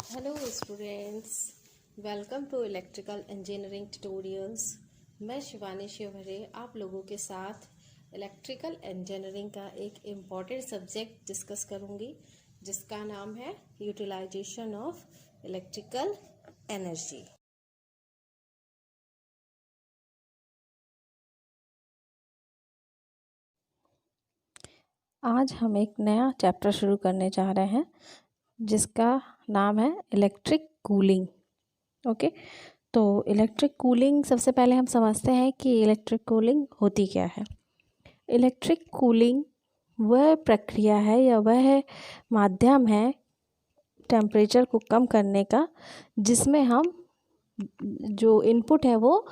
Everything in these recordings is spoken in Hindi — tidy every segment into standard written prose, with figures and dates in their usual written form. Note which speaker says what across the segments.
Speaker 1: Hello students, welcome to electrical engineering tutorials. मैं शिवानी शिवहरे आप लोगों के साथ इलेक्ट्रिकल इंजीनियरिंग का एक इम्पॉर्टेंट सब्जेक्ट डिस्कस करूंगी, जिसका नाम है यूटिलाइजेशन ऑफ इलेक्ट्रिकल एनर्जी। आज हम एक नया चैप्टर शुरू करने जा रहे हैं जिसका नाम है इलेक्ट्रिक कूलिंग। ओके, तो इलेक्ट्रिक कूलिंग सबसे पहले हम समझते हैं कि इलेक्ट्रिक कूलिंग होती क्या है। इलेक्ट्रिक कूलिंग वह प्रक्रिया है या वह माध्यम है टेम्परेचर को कम करने का, जिसमें हम जो इनपुट है वो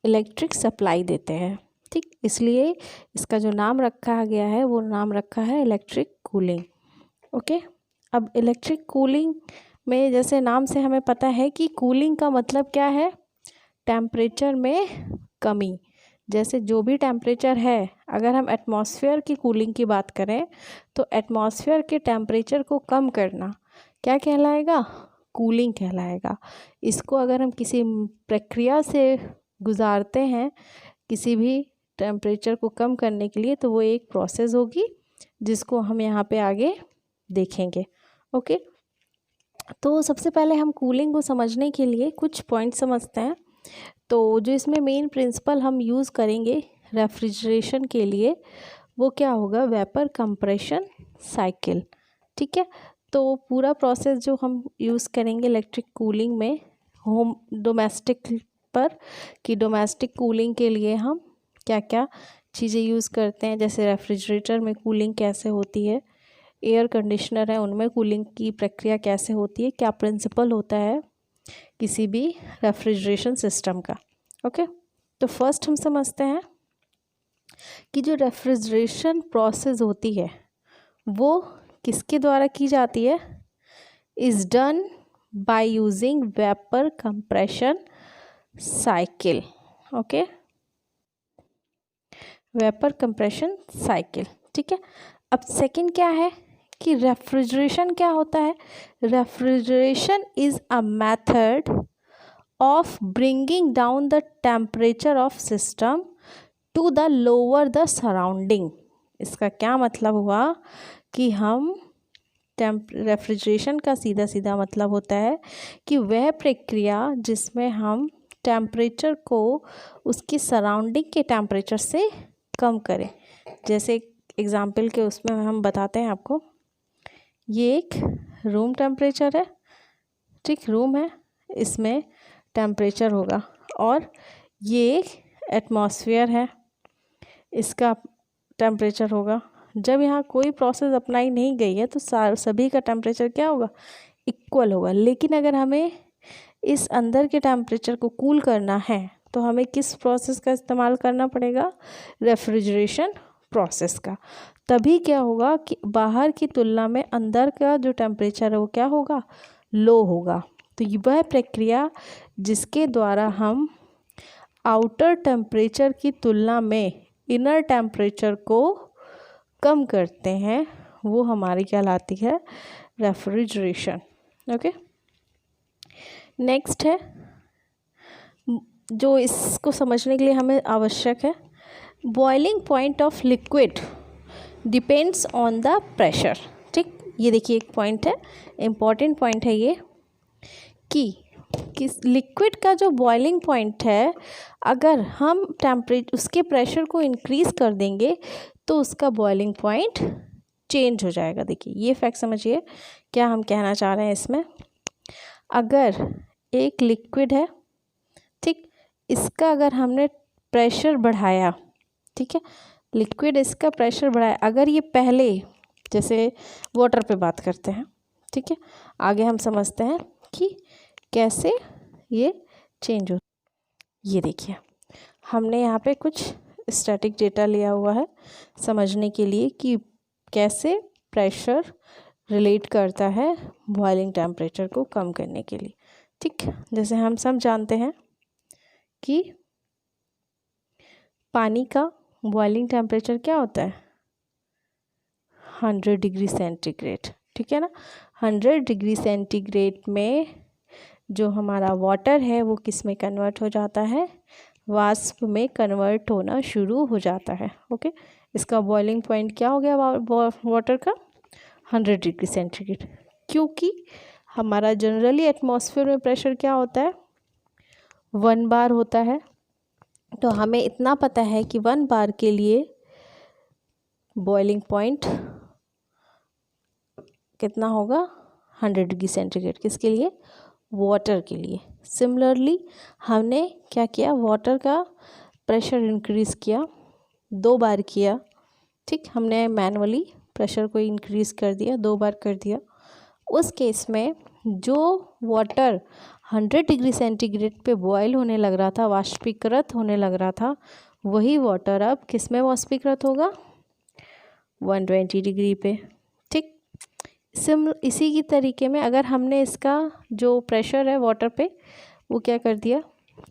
Speaker 1: इलेक्ट्रिक सप्लाई देते हैं। ठीक, इसलिए इसका जो नाम रखा गया है वो नाम रखा है इलेक्ट्रिक कूलिंग। ओके, अब इलेक्ट्रिक कूलिंग में जैसे नाम से हमें पता है कि कूलिंग का मतलब क्या है, टेम्परेचर में कमी। जैसे जो भी टेम्परेचर है, अगर हम एटमॉस्फेयर की कूलिंग की बात करें तो एटमॉस्फेयर के टेम्परेचर को कम करना क्या कहलाएगा, कूलिंग कहलाएगा। इसको अगर हम किसी प्रक्रिया से गुजारते हैं किसी भी टेम्परेचर को कम करने के लिए, तो वो एक प्रोसेस होगी जिसको हम यहाँ पे आगे देखेंगे। ओके, तो सबसे पहले हम कूलिंग को समझने के लिए कुछ पॉइंट समझते हैं। तो जो इसमें मेन प्रिंसिपल हम यूज़ करेंगे रेफ्रिजरेशन के लिए वो क्या होगा, वेपर कंप्रेशन साइकिल। ठीक है, तो पूरा प्रोसेस जो हम यूज़ करेंगे इलेक्ट्रिक कूलिंग में होम डोमेस्टिक पर, कि डोमेस्टिक कूलिंग के लिए हम क्या क्या चीज़ें यूज़ करते हैं। जैसे रेफ्रिजरेटर में कूलिंग कैसे होती है, एयर कंडीशनर है उनमें कूलिंग की प्रक्रिया कैसे होती है, क्या प्रिंसिपल होता है किसी भी रेफ्रिजरेशन सिस्टम का। ओके, तो फर्स्ट हम समझते हैं कि जो रेफ्रिजरेशन प्रोसेस होती है वो किसके द्वारा की जाती है, is done by using vapour compression cycle. Okay, vapour compression cycle. ठीक है, अब सेकंड क्या है कि रेफ्रिजरेशन क्या होता है। Refrigeration is a method of bringing down the temperature of system to the lower the surrounding। इसका क्या मतलब हुआ कि हम रेफ्रिजरेशन का सीधा सीधा मतलब होता है कि वह प्रक्रिया जिसमें हम टेम्परेचर को उसकी सराउंडिंग के टेम्परेचर से कम करें। जैसे एग्जांपल के उसमें हम बताते हैं आपको, ये एक रूम टेम्परेचर है। ठीक, रूम है, इसमें टेम्परेचर होगा, और ये एक एटमॉस्फेयर है, इसका टेम्परेचर होगा। जब यहाँ कोई प्रोसेस अप्लाई नहीं गई है तो सभी का टेम्परेचर क्या होगा, इक्वल होगा। लेकिन अगर हमें इस अंदर के टेम्परेचर को कूल करना है तो हमें किस प्रोसेस का इस्तेमाल करना पड़ेगा, रेफ्रिजरेशन प्रोसेस का। तभी क्या होगा कि बाहर की तुलना में अंदर का जो टेम्परेचर है वो क्या होगा, लो होगा। तो वह प्रक्रिया जिसके द्वारा हम आउटर टेम्परेचर की तुलना में इनर टेम्परेचर को कम करते हैं वो हमारी कहलाती है रेफ्रिजरेशन। ओके, नेक्स्ट है जो इसको समझने के लिए हमें आवश्यक है, boiling point of liquid depends on the pressure. ठीक, ये देखिए एक पॉइंट है, इम्पॉर्टेंट पॉइंट है ये, कि लिक्विड का जो बॉइलिंग पॉइंट है, अगर हम टेम्परेचर उसके प्रेशर को इंक्रीज़ कर देंगे तो उसका बॉइलिंग पॉइंट चेंज हो जाएगा। देखिए ये फैक्ट समझिए क्या हम कहना चाह रहे हैं इसमें। अगर एक लिक्विड है, ठीक, इसका अगर हमने प्रेशर बढ़ाया, ठीक है, लिक्विड इसका प्रेशर बढ़ाया, अगर ये पहले, जैसे वाटर पे बात करते हैं, ठीक है, आगे हम समझते हैं कि कैसे ये चेंज हो। ये देखिए हमने यहाँ पे कुछ स्टैटिक डेटा लिया हुआ है समझने के लिए कि कैसे प्रेशर रिलेट करता है बॉइलिंग टेम्परेचर को कम करने के लिए। ठीक, जैसे हम सब जानते हैं कि पानी का बॉइलिंग टेम्परेचर क्या होता है, 100 डिग्री सेंटीग्रेड। ठीक है ना, 100 डिग्री सेंटीग्रेड में जो हमारा वाटर है वो किस में कन्वर्ट हो जाता है, वाष्प में कन्वर्ट होना शुरू हो जाता है। ओके, इसका बॉइलिंग पॉइंट क्या हो गया वाटर का, 100 डिग्री सेंटीग्रेड। क्योंकि हमारा जनरली एटमॉस्फेयर में प्रेशर क्या होता है, 1 बार होता है। तो हमें इतना पता है कि 1 बार के लिए बॉइलिंग पॉइंट कितना होगा, 100 डिग्री सेंटीग्रेड। किसके लिए, वाटर के लिए। सिमिलरली हमने क्या किया, वाटर का प्रेशर इंक्रीज़ किया, 2 बार किया। ठीक, हमने मैनुअली प्रेशर को इंक्रीज़ कर दिया, 2 बार कर दिया। उस केस में जो वाटर 100 डिग्री सेंटीग्रेड पे बॉयल होने लग रहा था, वाष्पीकृत होने लग रहा था, वही वाटर अब किस में वाष्पीकृत होगा, 120 डिग्री पे। ठीक, इसी की तरीके में अगर हमने इसका जो प्रेशर है वाटर पे वो क्या कर दिया,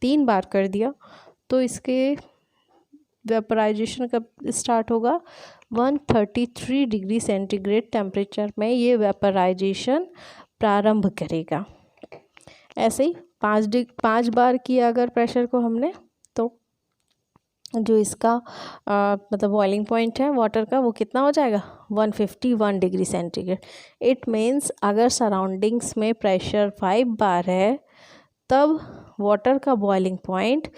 Speaker 1: 3 बार कर दिया, तो इसके वेपराइजेशन कब स्टार्ट होगा, 133 डिग्री सेंटीग्रेड टेम्परेचर में ये वेपराइजेशन प्रारंभ करेगा। ऐसे ही 5 बार किया अगर प्रेशर को हमने, तो जो इसका मतलब बॉइलिंग पॉइंट है वाटर का वो कितना हो जाएगा, 151 डिग्री सेंटीग्रेड। इट मीन्स अगर सराउंडिंग्स में प्रेशर 5 बार है तब वाटर का बॉइलिंग पॉइंट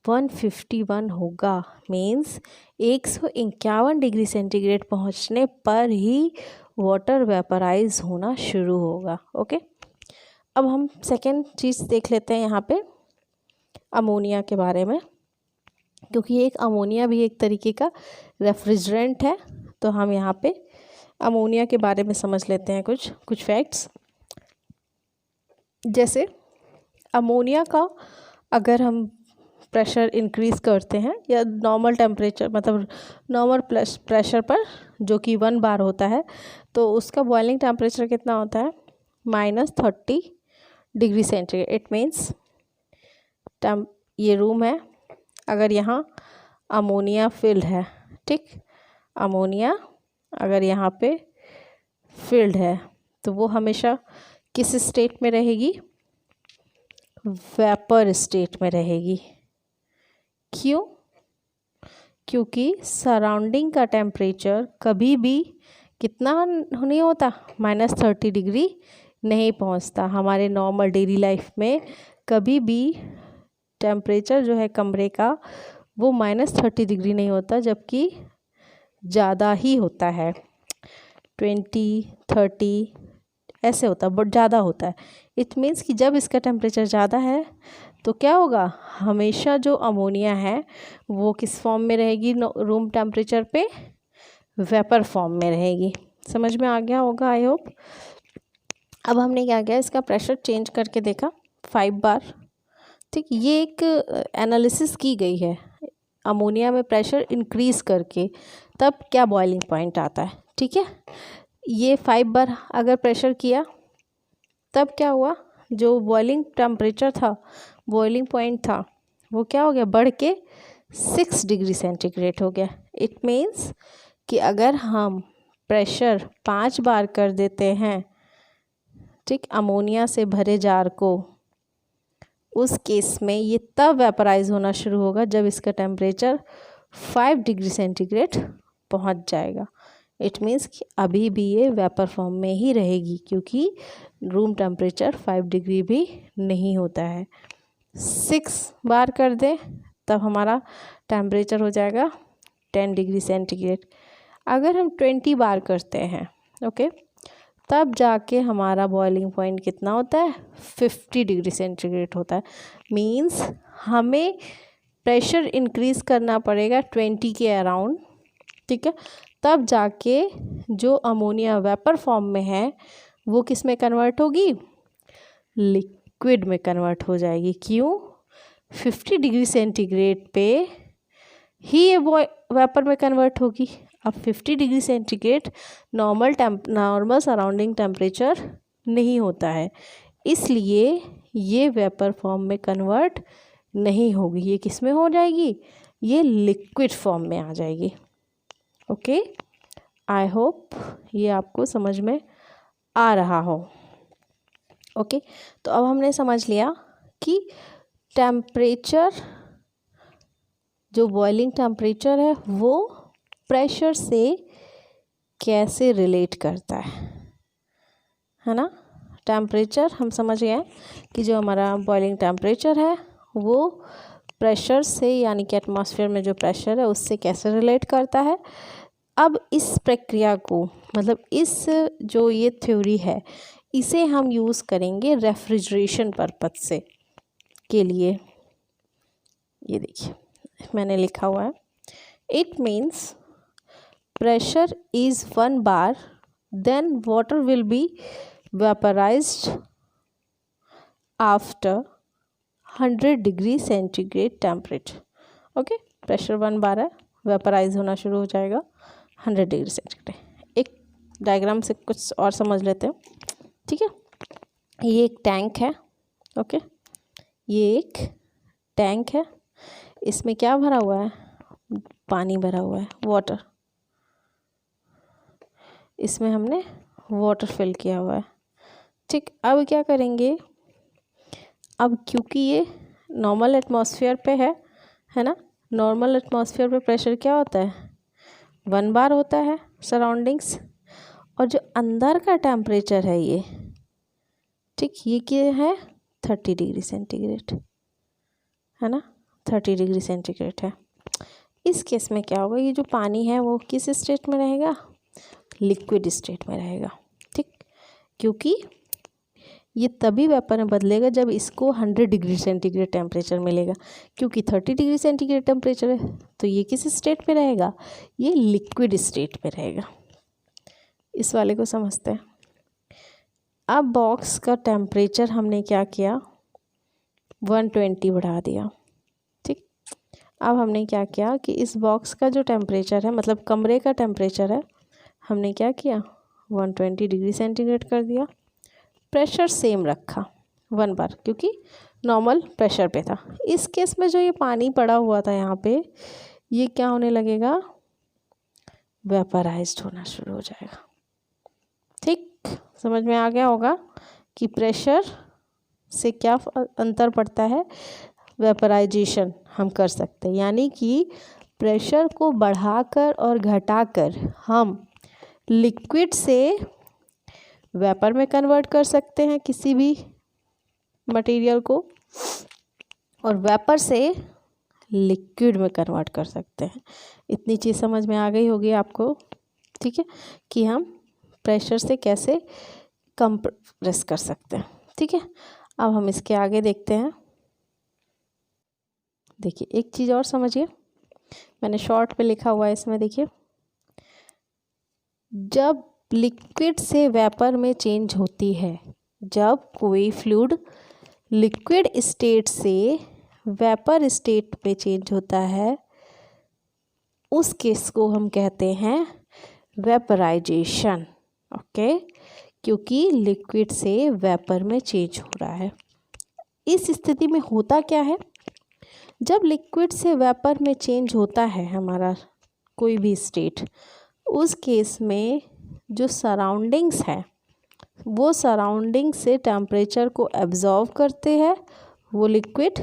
Speaker 1: 151 होगा। मीन्स 151 डिग्री सेंटीग्रेड पहुंचने पर ही वाटर वेपराइज होना शुरू होगा। ओके, अब हम सेकेंड चीज़ देख लेते हैं यहाँ पे अमोनिया के बारे में, क्योंकि एक अमोनिया भी एक तरीके का रेफ्रिजरेंट है। तो हम यहाँ पे अमोनिया के बारे में समझ लेते हैं कुछ फैक्ट्स। जैसे अमोनिया का अगर हम प्रेशर इंक्रीज़ करते हैं या नॉर्मल टेम्परेचर मतलब नॉर्मल प्रेशर पर जो कि 1 बार होता है, तो उसका बॉइलिंग टेम्परेचर कितना होता है, -30 डिग्री सेंटीग्रेड। इट मीन्स ये रूम है, अगर यहाँ अमोनिया फिल्ड है, ठीक, अमोनिया अगर यहाँ पे फिल्ड है तो वो हमेशा किस स्टेट में रहेगी, वेपर स्टेट में रहेगी। क्यों, क्योंकि सराउंडिंग का टेम्परेचर कभी भी कितना नहीं होता, -30 डिग्री नहीं पहुंचता। हमारे नॉर्मल डेली लाइफ में कभी भी टेम्परेचर जो है कमरे का वो -30 डिग्री नहीं होता, जबकि ज़्यादा ही होता है, 20, 30 ऐसे होता है, बट ज़्यादा होता है। इट मीन्स कि जब इसका टेम्परेचर ज़्यादा है तो क्या होगा, हमेशा जो अमोनिया है वो किस फॉर्म में रहेगी, रूम टेम्परेचर पे वेपर फॉर्म में रहेगी। समझ में आ गया होगा आई होप। अब हमने क्या किया, इसका प्रेशर चेंज करके देखा 5 बार। ठीक, ये एक एनालिसिस की गई है अमोनिया में प्रेशर इंक्रीज़ करके, तब क्या बॉइलिंग पॉइंट आता है। ठीक है, ये 5 बार अगर प्रेशर किया तब क्या हुआ, जो बॉइलिंग टेम्परेचर था, बॉइलिंग पॉइंट था, वो क्या हो गया, बढ़ के 6 डिग्री सेंटीग्रेड हो गया। इट मीन्स कि अगर हम प्रेशर 5 बार कर देते हैं, ठीक, अमोनिया से भरे जार को, उस केस में ये तब वेपराइज होना शुरू होगा जब इसका टेम्परेचर 5 डिग्री सेंटीग्रेड पहुंच जाएगा। इट मीन्स कि अभी भी ये वेपर फॉर्म में ही रहेगी, क्योंकि रूम टेम्परेचर 5 डिग्री भी नहीं होता है। 6 बार कर दें तब हमारा टेम्परेचर हो जाएगा 10 डिग्री सेंटीग्रेड। अगर हम 20 बार करते हैं, ओके, तब जाके हमारा बॉइलिंग पॉइंट कितना होता है, 50 डिग्री सेंटीग्रेड होता है। मीन्स हमें प्रेशर इंक्रीज़ करना पड़ेगा 20 के अराउंड, ठीक है, तब जाके जो अमोनिया वेपर फॉर्म में है वो किस में कन्वर्ट होगी, लिक्विड में कन्वर्ट हो जाएगी। क्यों, 50 डिग्री सेंटीग्रेड पे ही ये वेपर में कन्वर्ट होगी। अब 50 degree centigrade normal surrounding temperature नहीं होता है, इसलिए ये वेपर फॉर्म में कन्वर्ट नहीं होगी। ये किस में हो जाएगी, ये लिक्विड फॉर्म में आ जाएगी। ओके, आई होप ये आपको समझ में आ रहा हो। ओके, तो अब हमने समझ लिया कि टेम्परेचर, जो बॉइलिंग टेम्परेचर है वो प्रेशर से कैसे रिलेट करता है ना। टेम्परेचर हम समझ गए कि जो हमारा बॉइलिंग टेम्परेचर है वो प्रेशर से, यानी कि एटमॉस्फेयर में जो प्रेशर है उससे कैसे रिलेट करता है। अब इस प्रक्रिया को, मतलब इस जो ये थ्योरी है, इसे हम यूज़ करेंगे रेफ्रिजरेशन पर्पज से के लिए। ये देखिए मैंने लिखा हुआ है, it means pressure is 1 bar, then water will be vaporized after 100 degree centigrade temperature. Okay, pressure 1 बार है, वेपराइज होना शुरू हो जाएगा 100 डिग्री सेंटीग्रेड। एक डायग्राम से कुछ और समझ लेते हैं, ठीक है। ये एक टैंक है, ओके, ये एक टैंक है, इसमें क्या भरा हुआ है, पानी भरा हुआ है, वाटर। इसमें हमने वाटर फिल किया हुआ है, ठीक। अब क्या करेंगे, अब क्योंकि ये नॉर्मल एटमॉस्फेयर पे है ना, नॉर्मल एटमॉस्फेयर पे प्रेशर क्या होता है, 1 बार होता है सराउंडिंग्स, और जो अंदर का टेम्परेचर है ये, ठीक, ये क्या है 30 डिग्री सेंटीग्रेड, है ना, 30 डिग्री सेंटीग्रेड है। इस केस में क्या होगा, ये जो पानी है वो किस स्टेट में रहेगा, लिक्विड स्टेट में रहेगा, ठीक, क्योंकि ये तभी वेपर में बदलेगा जब इसको 100 डिग्री सेंटीग्रेड टेम्परेचर मिलेगा, क्योंकि 30 डिग्री सेंटीग्रेड टेम्परेचर है तो ये किस स्टेट में रहेगा, ये लिक्विड स्टेट में रहेगा। इस वाले को समझते हैं। अब बॉक्स का टेम्परेचर हमने क्या किया, 120 बढ़ा दिया, ठीक। अब हमने क्या किया कि इस बॉक्स का जो टेम्परेचर है, मतलब कमरे का टेम्परेचर है, हमने क्या किया 120 डिग्री सेंटीग्रेड कर दिया। प्रेशर सेम रखा 1 बार, क्योंकि नॉर्मल प्रेशर पे था। इस केस में जो ये पानी पड़ा हुआ था यहाँ पे, ये क्या होने लगेगा, वेपराइज्ड होना शुरू हो जाएगा, ठीक। समझ में आ गया होगा कि प्रेशर से क्या अंतर पड़ता है, वेपराइजेशन हम कर सकते हैं, यानी कि प्रेशर को बढ़ाकर और घटाकर हम लिक्विड से वेपर में कन्वर्ट कर सकते हैं किसी भी मटेरियल को, और वेपर से लिक्विड में कन्वर्ट कर सकते हैं। इतनी चीज़ समझ में आ गई होगी आपको, ठीक है, कि हम प्रेशर से कैसे कंप्रेस कर सकते हैं, ठीक है। अब हम इसके आगे देखते हैं। देखिए एक चीज़ और समझिए, मैंने शॉर्ट पे लिखा हुआ है इसमें, देखिए जब लिक्विड से वेपर में चेंज होती है, जब कोई फ्लूइड लिक्विड स्टेट से वेपर स्टेट में चेंज होता है, उस केस को हम कहते हैं वेपराइजेशन, ओके, क्योंकि लिक्विड से वेपर में चेंज हो रहा है। इस स्थिति में होता क्या है, जब लिक्विड से वेपर में चेंज होता है हमारा कोई भी स्टेट, उस केस में जो सराउंडिंग्स है वो सराउंडिंग से टेम्परेचर को एब्जॉर्व करते हैं वो लिक्विड,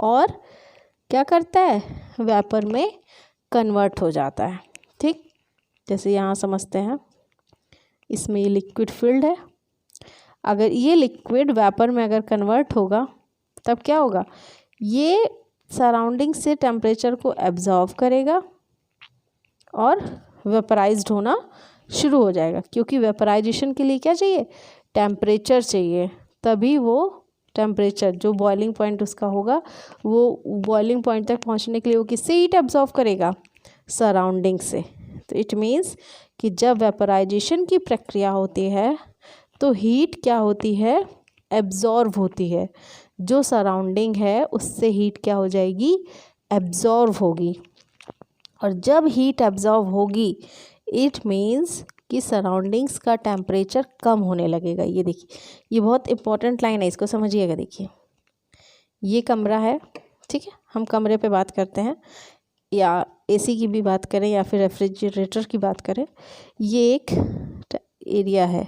Speaker 1: और क्या करता है, वेपर में कन्वर्ट हो जाता है, ठीक। जैसे यहाँ समझते हैं, इसमें ये लिक्विड फील्ड है, अगर ये लिक्विड वेपर में अगर कन्वर्ट होगा तब क्या होगा, ये सराउंडिंग से टेम्परेचर को एब्जॉर्व करेगा और वेपराइज्ड होना शुरू हो जाएगा, क्योंकि वेपराइजेशन के लिए क्या चाहिए, टेम्परेचर चाहिए, तभी वो टेम्परेचर जो बॉइलिंग पॉइंट उसका होगा, वो बॉइलिंग पॉइंट तक पहुंचने के लिए वो किससे हीट एब्जॉर्व करेगा, सराउंडिंग से। तो इट मीन्स कि जब वेपराइजेशन की प्रक्रिया होती है तो हीट क्या होती है, एब्जॉर्व होती है, जो सराउंडिंग है उससे हीट क्या हो जाएगी, एब्जॉर्व होगी, और जब हीट एब्जॉर्व होगी इट मीन्स कि सराउंडिंग्स का टेम्परेचर कम होने लगेगा। ये देखिए, ये बहुत इंपॉर्टेंट लाइन है, इसको समझिएगा। देखिए ये कमरा है, ठीक है, हम कमरे पे बात करते हैं, या एसी की भी बात करें या फिर रेफ्रिजरेटर की बात करें, ये एक एरिया है,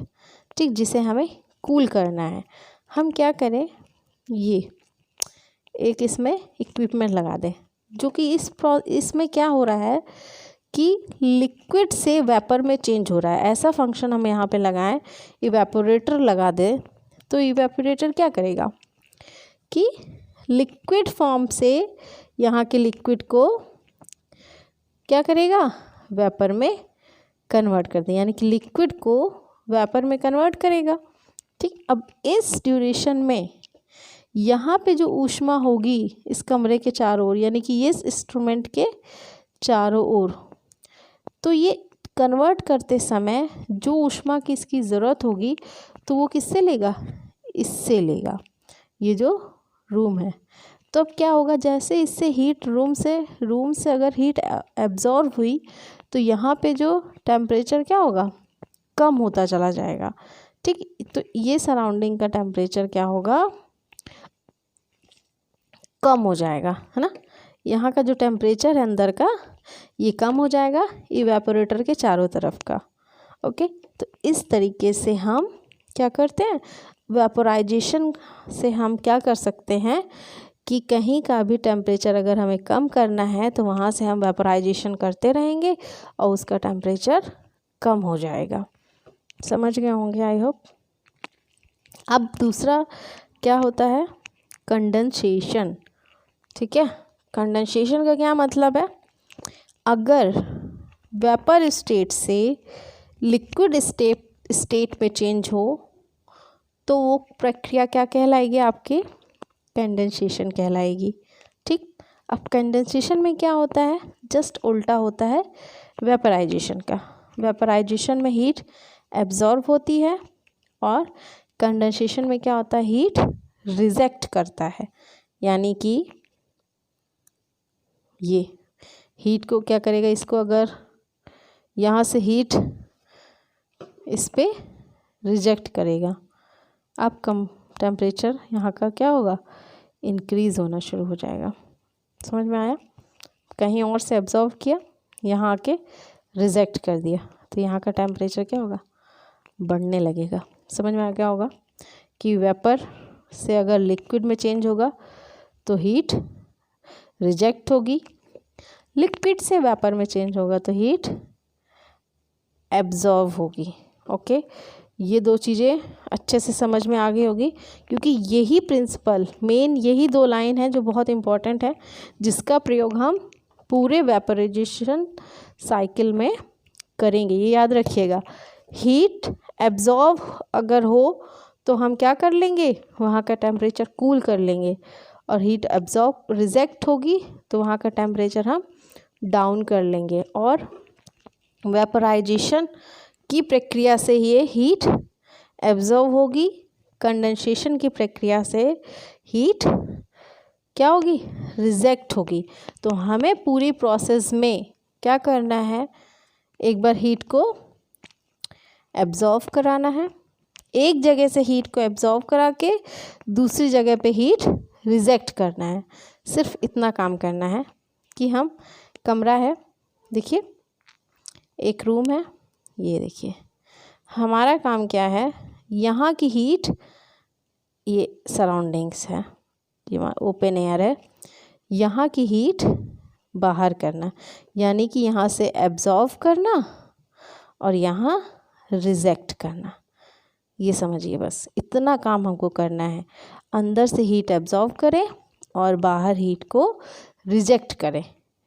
Speaker 1: ठीक, जिसे हमें कूल करना है। हम क्या करें, ये एक इसमें इक्विपमेंट लगा दें जो कि इसमें क्या हो रहा है कि लिक्विड से वेपर में चेंज हो रहा है। ऐसा फंक्शन हम यहाँ पे लगाएं, इवेपोरेटर लगा दें, तो इवेपोरेटर क्या करेगा कि लिक्विड फॉर्म से यहाँ के लिक्विड को क्या करेगा, वेपर में कन्वर्ट कर दें, यानी कि लिक्विड को वेपर में कन्वर्ट करेगा। ठीक, अब इस ड्यूरेशन में यहाँ पे जो ऊष्मा होगी इस कमरे के चारों ओर, यानी कि इस इंस्ट्रूमेंट के चारों ओर, तो ये कन्वर्ट करते समय जो ऊष्मा की इसकी ज़रूरत होगी तो वो किससे लेगा, इससे लेगा, ये जो रूम है। तो अब क्या होगा, जैसे इससे हीट रूम से अगर हीट एब्जॉर्ब हुई तो यहाँ पे जो टेम्परेचर क्या होगा, कम होता चला जाएगा। ठीक, तो ये सराउंडिंग का टेम्परेचर क्या होगा, कम हो जाएगा, है ना। यहाँ का जो टेम्परेचर है अंदर का ये कम हो जाएगा इवेपोरेटर के चारों तरफ का। ओके, तो इस तरीके से हम क्या करते हैं, वेपोराइजेशन से हम क्या कर सकते हैं कि कहीं का भी टेम्परेचर अगर हमें कम करना है तो वहाँ से हम वेपोराइजेशन करते रहेंगे और उसका टेम्परेचर कम हो जाएगा। समझ गए होंगे आई होप। अब दूसरा क्या होता है, कंडेंसेशन। ठीक है, कंडेंसेशन का क्या मतलब है, अगर वेपर स्टेट से लिक्विड स्टेट में चेंज हो तो वो प्रक्रिया क्या कहलाएगी, आपकी कंडेंसेशन कहलाएगी। ठीक, अब कंडेंसेशन में क्या होता है, जस्ट उल्टा होता है वेपराइजेशन का। वेपराइजेशन में हीट एब्जॉर्ब होती है और कंडेंसेशन में क्या होता है, हीट रिजेक्ट करता है, यानी कि ये हीट को क्या करेगा, इसको अगर यहाँ से हीट इस पे रिजेक्ट करेगा, अब कम टेम्परेचर यहाँ का क्या होगा, इंक्रीज़ होना शुरू हो जाएगा। समझ में आया, कहीं और से एब्जॉर्व किया, यहाँ आके रिजेक्ट कर दिया, तो यहाँ का टेम्परेचर क्या होगा, बढ़ने लगेगा। समझ में आ गया होगा कि वेपर से अगर लिक्विड में चेंज होगा तो हीट रिजेक्ट होगी, लिक्विड से वेपर में चेंज होगा तो हीट एब्जॉर्व होगी। ओके, ये दो चीज़ें अच्छे से समझ में आ गई होगी, क्योंकि यही प्रिंसिपल मेन, यही दो लाइन है जो बहुत इम्पॉर्टेंट है, जिसका प्रयोग हम पूरे वेपराइजेशन साइकिल में करेंगे। ये याद रखिएगा, हीट एब्जॉर्व अगर हो तो हम क्या कर लेंगे, वहाँ का टेम्परेचर कूल कर लेंगे, और हीट एब्जॉर्ब रिजेक्ट होगी तो वहाँ का टेम्परेचर हम डाउन कर लेंगे, और वेपराइजेशन की प्रक्रिया से ये हीट एब्जॉर्ब होगी, कंडेंसेशन की प्रक्रिया से हीट क्या होगी, रिजेक्ट होगी। तो हमें पूरी प्रोसेस में क्या करना है, एक बार हीट को एब्जॉर्ब कराना है, एक जगह से हीट को एब्जॉर्ब करा के दूसरी जगह पे हीट रिजेक्ट करना है। सिर्फ इतना काम करना है कि हम, कमरा है, देखिए एक रूम है, ये देखिए, हमारा काम क्या है, यहाँ की हीट, ये सराउंडिंग्स है, ये ओपन एयर है, यहाँ की हीट बाहर करना, यानी कि यहाँ से एब्जॉर्व करना और यहाँ रिजेक्ट करना। ये समझिए, बस इतना काम हमको करना है, अंदर से हीट एब्जॉर्व करें और बाहर हीट को रिजेक्ट करें।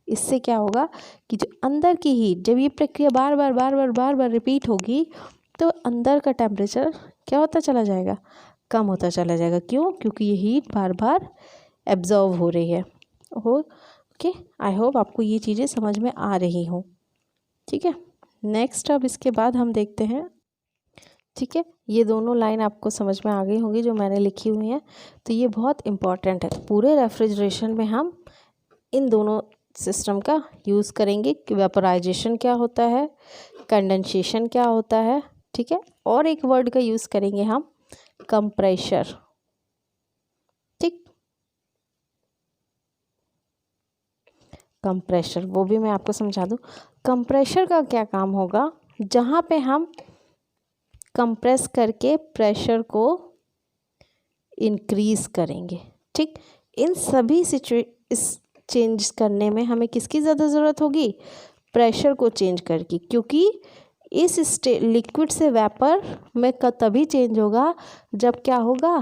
Speaker 1: इससे क्या होगा कि जो अंदर की हीट, जब ये प्रक्रिया बार बार रिपीट होगी तो अंदर का टेम्परेचर क्या होता चला जाएगा, कम होता चला जाएगा। क्यों, क्योंकि ये हीट बार बार एब्जॉर्व हो रही है। ओके, आई होप आपको ये चीज़ें समझ में आ रही हों। ठीक है, नेक्स्ट अब इसके बाद हम देखते हैं। ठीक है, ये दोनों लाइन आपको समझ में आ गई होंगी जो मैंने लिखी हुई हैं, तो ये बहुत इम्पॉर्टेंट है। पूरे रेफ्रिजरेशन में हम इन दोनों सिस्टम का यूज़ करेंगे कि वेपराइजेशन क्या होता है, कंडेंसेशन क्या होता है। ठीक है, और एक वर्ड का यूज़ करेंगे हम, कंप्रेशर। ठीक, कंप्रेशर, वो भी मैं आपको समझा दूँ। कंप्रेशर का क्या काम होगा, जहाँ पे हम कंप्रेस करके प्रेशर को इंक्रीज़ करेंगे। ठीक, इन सभी इस चेंज करने में हमें किसकी ज़्यादा ज़रूरत होगी? प्रेशर को चेंज करके, क्योंकि इस लिक्विड से वेपर में तभी चेंज होगा जब क्या होगा?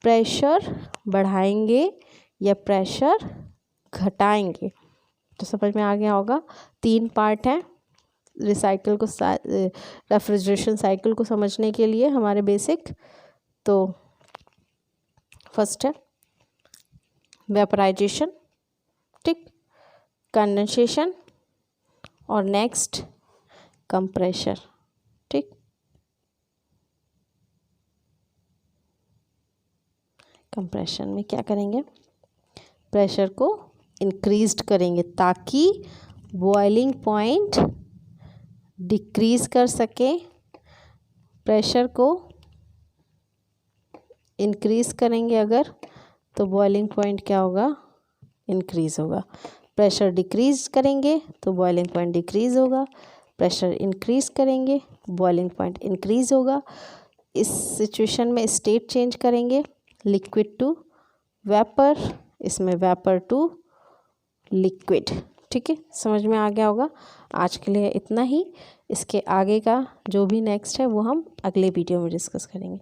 Speaker 1: प्रेशर बढ़ाएंगे या प्रेशर घटाएंगे। तो समझ में आ गया होगा। 3 पार्ट हैं रिसाइकल को, रेफ्रिजरेशन साइकिल को समझने के लिए हमारे बेसिक। तो फर्स्ट है वेपराइजेशन, ठीक, कंडेंसेशन, और नेक्स्ट कंप्रेशर। ठीक, कंप्रेशन में क्या करेंगे? प्रेशर को इंक्रीज्ड करेंगे ताकि बॉइलिंग पॉइंट डिक्रीज़ कर सके। प्रेशर को इंक्रीज़ करेंगे अगर, तो बॉइलिंग पॉइंट क्या होगा? इंक्रीज़ होगा। प्रेशर डिक्रीज़ करेंगे तो बॉइलिंग पॉइंट डिक्रीज़ होगा। प्रेशर इंक्रीज़ करेंगे, बॉइलिंग पॉइंट इंक्रीज़ होगा। इस सिचुएशन में स्टेट चेंज करेंगे, लिक्विड टू वेपर, इसमें वेपर टू लिक्विड। ठीक है, समझ में आ गया होगा। आज के लिए इतना ही। इसके आगे का जो भी नेक्स्ट है वो हम अगले वीडियो में डिस्कस करेंगे।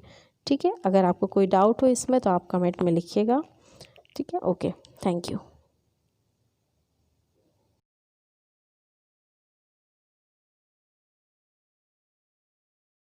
Speaker 1: ठीक है, अगर आपको कोई डाउट हो इसमें तो आप कमेंट में लिखिएगा। ठीक है, ओके, थैंक यू।